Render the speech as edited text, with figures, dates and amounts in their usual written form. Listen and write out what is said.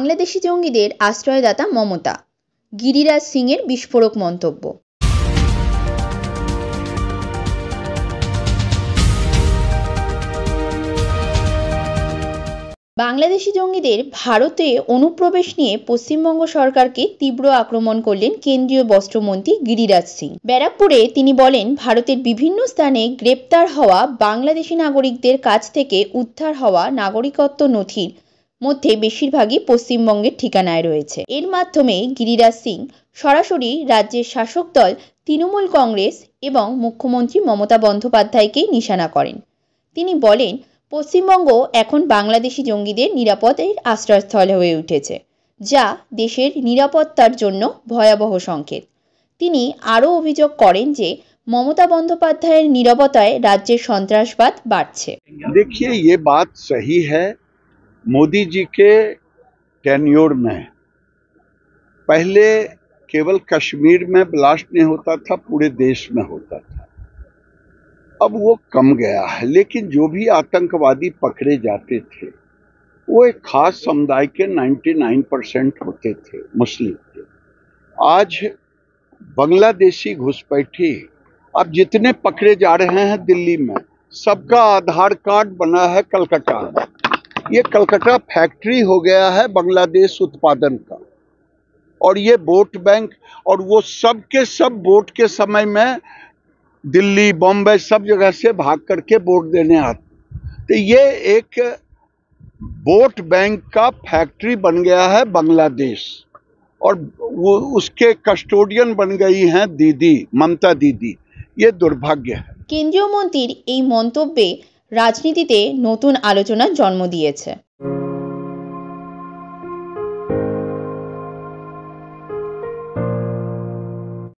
বাংলাদেশি জঙ্গিদের আশ্রয়দাতা মমতা, গিরিরাজ সিংয়ের বিস্ফোরক মন্তব্য। বাংলাদেশি জঙ্গিদের ভারতে অনুপ্রবেশ নিয়ে পশ্চিমবঙ্গ সরকারকে তীব্র আক্রমণ করলেন কেন্দ্রীয় বস্ত্রমন্ত্রী গিরিরাজ সিং। ব্যারাকপুরে তিনি বলেন, ভারতের বিভিন্ন স্থানে গ্রেপ্তার হওয়া বাংলাদেশি নাগরিকদের কাছ থেকে উদ্ধার হওয়া নাগরিকত্ব নথির মধ্যে বেশিরভাগই পশ্চিমবঙ্গের ঠিকানায় রয়েছে। এর মাধ্যমে গিরিরাজ সিং সরাসরি রাজ্যের শাসক দল তৃণমূল কংগ্রেস এবং মুখ্যমন্ত্রী মমতা বন্দ্যোপাধ্যায়কেই নিশানা করেন। তিনি বলেন, পশ্চিমবঙ্গ এখন বাংলাদেশি জঙ্গিদের নিরাপদের আশ্রয়স্থল হয়ে উঠেছে, যা দেশের নিরাপত্তার জন্য ভয়াবহ সংকেত। তিনি আরও অভিযোগ করেন যে মমতা বন্দ্যোপাধ্যায়ের নীরবতায় রাজ্যের সন্ত্রাসবাদ বাড়ছে। देखिए, ये बात सही है। मोदी जी के टेन्योर में पहले केवल कश्मीर में ब्लास्ट नहीं होता था, पूरे देश में होता था। अब वो कम गया है, लेकिन जो भी आतंकवादी पकड़े जाते थे वो एक खास समुदाय के 99% होते थे, मुस्लिम थे। आज बांग्लादेशी घुसपैठी अब जितने पकड़े जा रहे हैं दिल्ली में, सबका आधार कार्ड बना है कलकत्ता में। ये कलकत्ता फैक्ट्री हो गया है बांग्लादेश उत्पादन का, और ये वोट बैंक, और वो सब के सब वोट के समय में दिल्ली, बॉम्बे सब जगह से भाग करके वोट देने आते। तो ये एक वोट बैंक का फैक्ट्री बन गया है बांग्लादेश, और वो उसके कस्टोडियन बन गई हैं दीदी, ममता दीदी। ये दुर्भाग्य है। কেন্দ্রীয় মন্ত্রীর এই মন্তব্যে রাজনীতিতে নতুন আলোচনার জন্ম দিয়েছে।